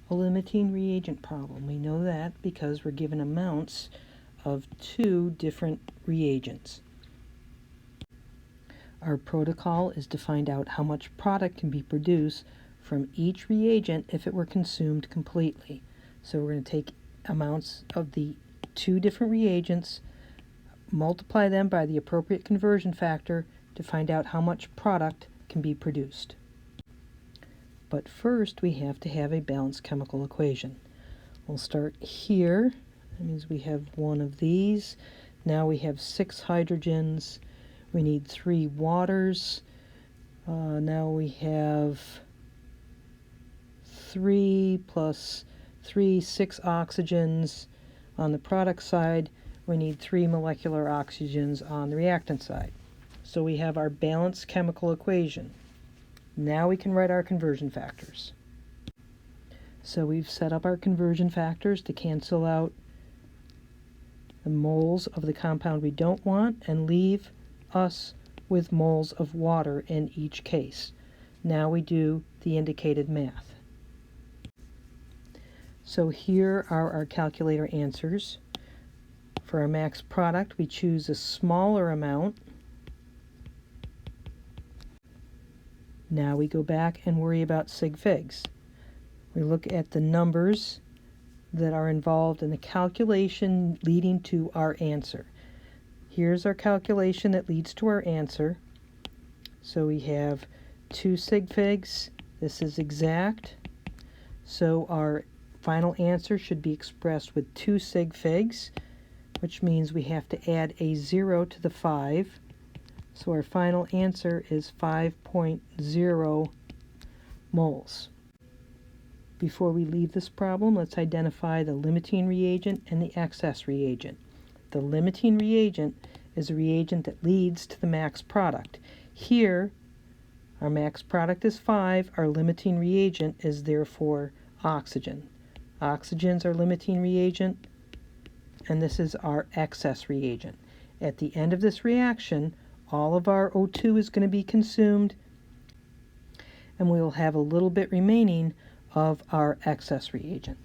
a limiting reagent problem. We know that because we're given amounts of 2 different reagents. Our protocol is to find out how much product can be produced from each reagent if it were consumed completely. So we're going to take amounts of the 2 different reagents, multiply them by the appropriate conversion factor to find out how much product can be produced. But first we have to have a balanced chemical equation. We'll start here. That means we have one of these. Now we have 6 hydrogens. We need 3 waters. Now we have 3 plus 3, 6 oxygens. On the product side, we need 3 molecular oxygens on the reactant side. So we have our balanced chemical equation. Now we can write our conversion factors. So we've set up our conversion factors to cancel out the moles of the compound we don't want and leave us with moles of water in each case. Now we do the indicated math. So here are our calculator answers. For our max product, we choose a smaller amount. Now we go back and worry about sig figs. We look at the numbers that are involved in the calculation leading to our answer. Here's our calculation that leads to our answer. So we have 2 sig figs. This is exact. So our final answer should be expressed with 2 sig figs, which means we have to add a 0 to the 5. So our final answer is 5.0 moles. Before we leave this problem, let's identify the limiting reagent and the excess reagent. The limiting reagent is a reagent that leads to the max product. Here, our max product is 5. Our limiting reagent is therefore oxygen. Oxygen's our limiting reagent, and this is our excess reagent. At the end of this reaction, all of our O2 is going to be consumed, and we will have a little bit remaining of our excess reagent.